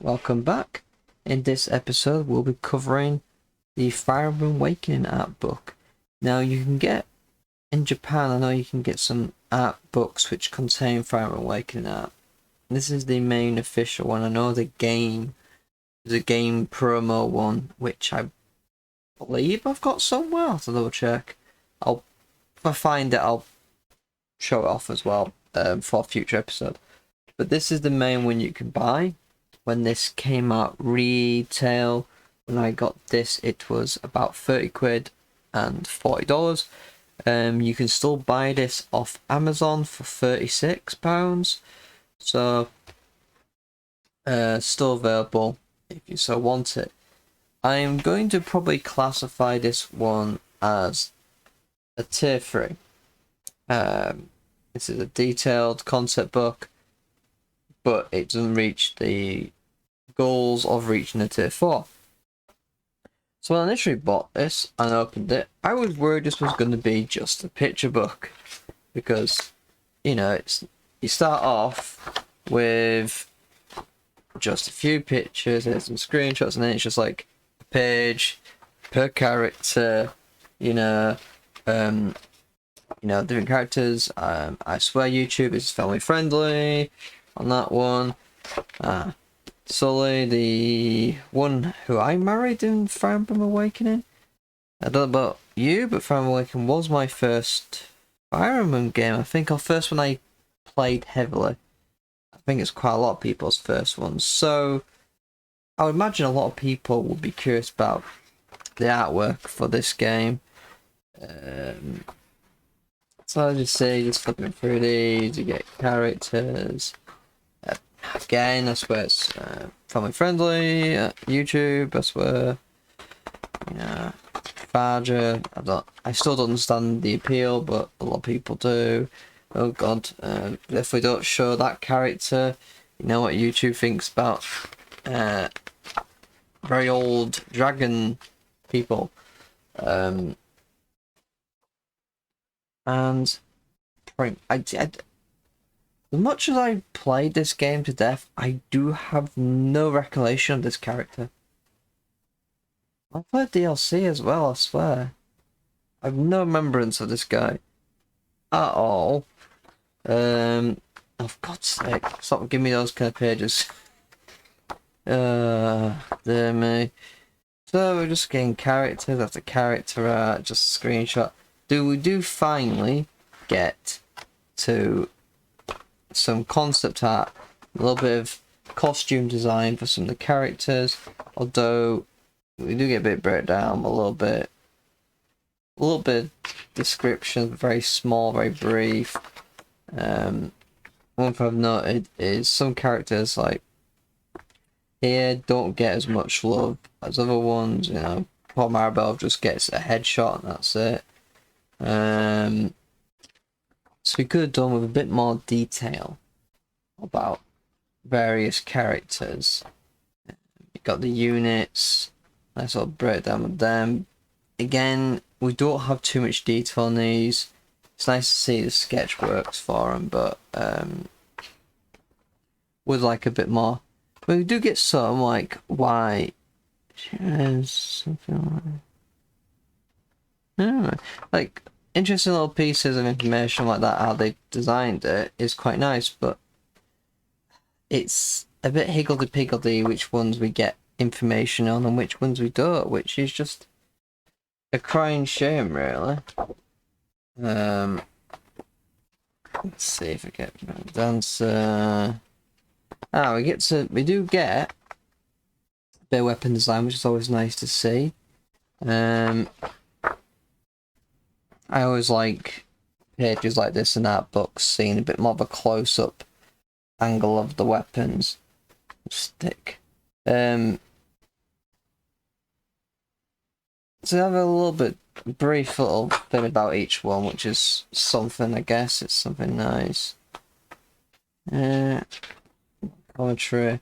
welcome back. In this episode, we'll be covering the Fire Emblem Awakening art book. Now, you can get, in Japan, I know you can get some art books which contain Fire Emblem Awakening art. This is the main official one. I know the game promo one, which I believe I've got somewhere. I'll have to double check. If I find it, I'll show it off as well for a future episode. But this is the main one you can buy. When this came out retail, when I got this, it was about 30 quid and $40. You can still buy this off Amazon for £36. So, still available if you so want it. I am going to probably classify this one as a tier 3. This is a detailed concept book, but it doesn't reach the goals of reaching a tier 4. So when I initially bought this and opened it, I was worried this was going to be just a picture book, because you start off with just a few pictures and some screenshots, and then it's just like a page per character, different characters. I swear YouTube is family friendly on that one. Sully, the one who I married in Fire Emblem Awakening. I don't know about you, but Fire Emblem Awakening was my first Fire Emblem game. I think our first one I played heavily. I think it's quite a lot of people's first ones. So I would imagine a lot of people would be curious about the artwork for this game. So as you see, just flipping through these, you get characters. Again, I swear it's family friendly. YouTube, I swear. Faja. I still don't understand the appeal, but a lot of people do. Oh god, if we don't show that character, you know what YouTube thinks about very old dragon people. And as much as I played this game to death, I do have no recollection of this character. I played DLC as well, I swear. I have no remembrance of this guy at all. Oh, for God's sake, stop giving me those kind of pages. Dear me. So we're just getting characters after character art, just a screenshot. We do finally get to some concept art, a little bit of costume design for some of the characters, although we do get a bit breakdown, a little bit description, very small, very brief. One thing I've noted is some characters like here don't get as much love as other ones. Poor Maribel just gets a headshot and that's it. So we could have done with a bit more detail about various characters. You got the units, nice little breakdown of them. Again, we don't have too much detail on these. It's nice to see the sketch works for them, but would like a bit more. But we do get some, like why something like interesting little pieces of information like that. How they designed it is quite nice, but it's a bit higgledy-piggledy which ones we get information on and which ones we don't, which is just a crying shame, really. Let's see if I get dancer. We do get a bit of weapon design, which is always nice to see. I always like pages like this in art books, seeing a bit more of a close-up angle of the weapons. Stick. So I have a little bit brief little thing about each one, which is something, I guess. It's something nice. Commentary.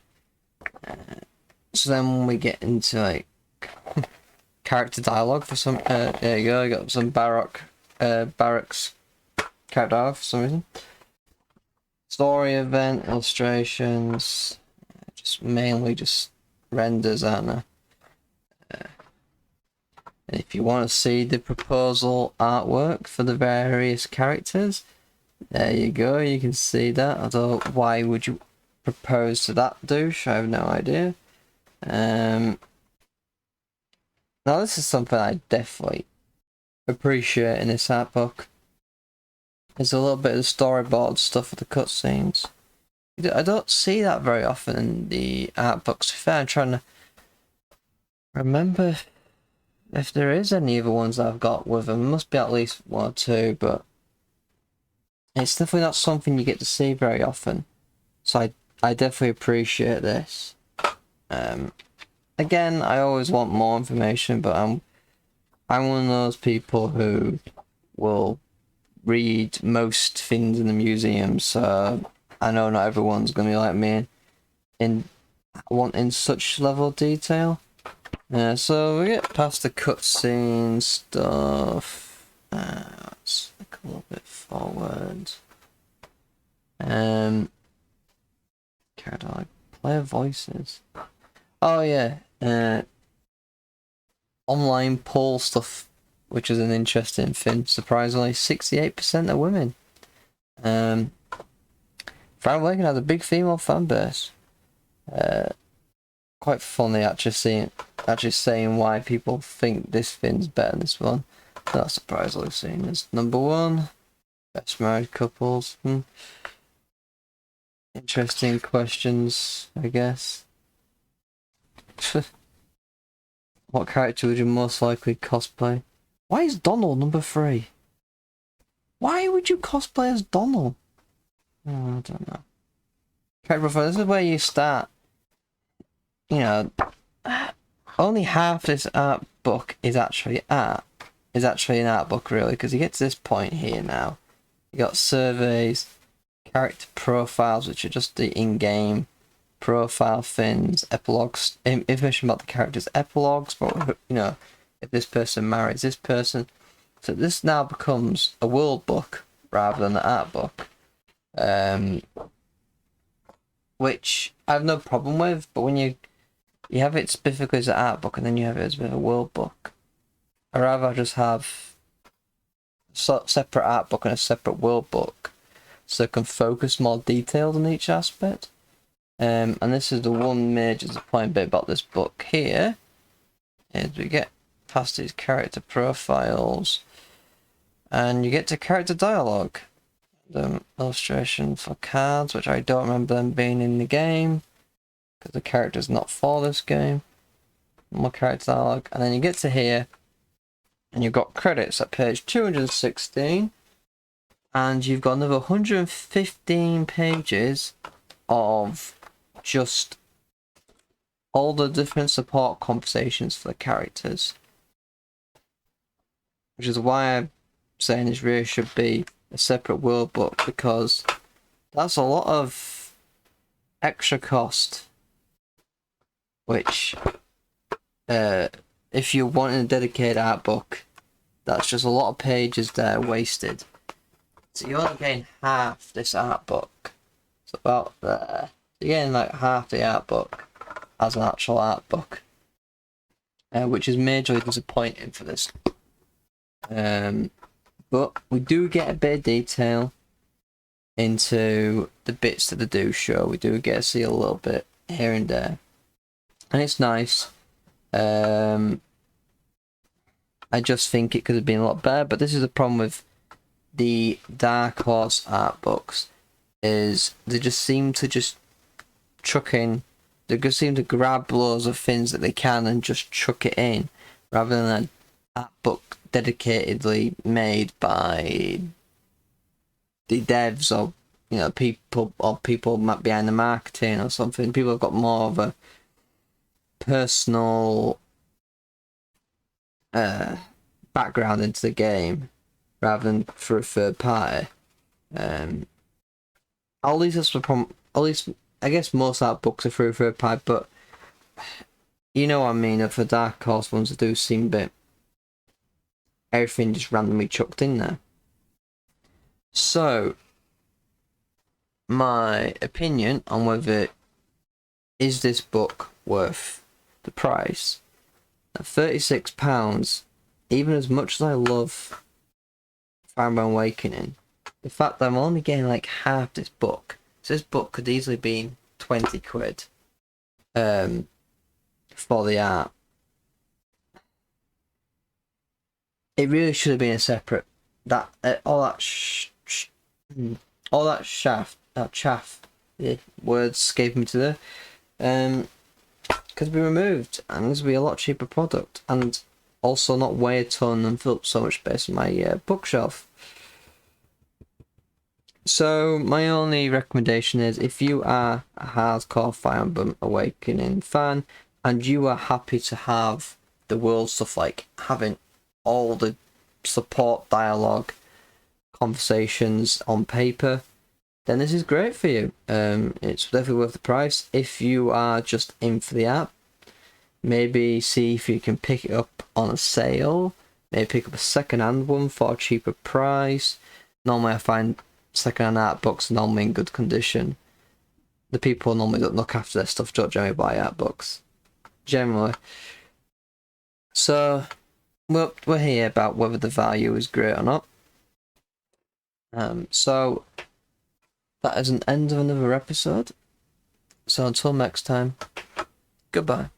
So then when we get into like character dialogue for some, there you go. I got some barracks character dialogue for some reason. Story event illustrations. just mainly just renders, aren't they? And if you want to see the proposal artwork for the various characters, there you go, you can see that. Although, why would you propose to that douche? I have no idea. Now this is something I definitely appreciate in this art book. There's a little bit of the storyboard stuff with the cutscenes. I don't see that very often in the art books. To be fair, I'm trying to remember if there is any other ones I've got with them. There must be at least one or two, but it's definitely not something you get to see very often. So I definitely appreciate this. Again, I always want more information, but I'm one of those people who will read most things in the museum, so I know not everyone's gonna be like me in wanting such level of detail. So we get past the cutscene stuff. Let's look a little bit forward. Character like player voices. Oh yeah. Online poll stuff, which is an interesting thing. Surprisingly, 68% are women. Fire Awakening has a big female fan base. Quite funny actually saying why people think this thing's better than this one. Not surprisingly seen as number one. Best married couples. Interesting questions, I guess. What character would you most likely cosplay? Why is Donald number 3? Why would you cosplay as Donald? Oh, I don't know. Character profile, this is where you start. You know, only half this art book is actually art. Is actually an art book, really, because you get to this point here now. You got surveys, character profiles, which are just the in-game profile things, epilogues, information about the characters, epilogues, but you know, if this person marries this person. So this now becomes a world book rather than an art book, which I have no problem with. But when you have it specifically as an art book and then you have it as a world book, I'd rather just have a separate art book and a separate world book, so I can focus more details on each aspect. And this is the one major disappointing bit about this book here, is we get past these character profiles, and you get to character dialogue. The illustration for cards, which I don't remember them being in the game, because the character's not for this game. More character dialogue, and then you get to here, and you've got credits at page 216, and you've got another 115 pages of just all the different support conversations for the characters, which is why I'm saying this really should be a separate world book, because that's a lot of extra cost, which if you're wanting a dedicated art book, that's just a lot of pages there wasted. So you're only getting half this art book. It's about there. You're getting like half the art book as an actual art book, which is majorly disappointing for this. But we do get a bit of detail into the bits that they do show. We do get to see a little bit here and there, and it's nice. I just think it could have been a lot better, but this is the problem with the Dark Horse art books, is they just seem to just chuck in, they just seem to grab loads of things that they can and just chuck it in, rather than an art book dedicatedly made by the devs, or you know, people behind the marketing or something. People have got more of a personal background into the game rather than for a third party. At least that's the problem. At least I guess most art books are through a third party, but you know what I mean. Of the Dark Horse ones, that do seem a bit everything just randomly chucked in there. So my opinion on whether is this book worth the price? At £36, even as much as I love Fire Emblem Awakening, the fact that I'm only getting like half this book, so this book could easily be 20 quid for the art. It really should have been a separate, that all that chaff, yeah, words escaping me to there, could be removed, and this would be a lot cheaper product, and also not weigh a ton and fill up so much space on my bookshelf. So my only recommendation is, if you are a hardcore Fire Emblem Awakening fan and you are happy to have the world stuff, like having all the support dialogue conversations on paper, then this is great for you. It's definitely worth the price. If you are just in for the app, maybe see if you can pick it up on a sale. Maybe pick up a second-hand one for a cheaper price. Normally I find second-hand art books are normally in good condition. The people normally don't look after their stuff, don't generally buy art books. Generally. So, we're here about whether the value is great or not. So that is an end of another episode. So until next time, goodbye.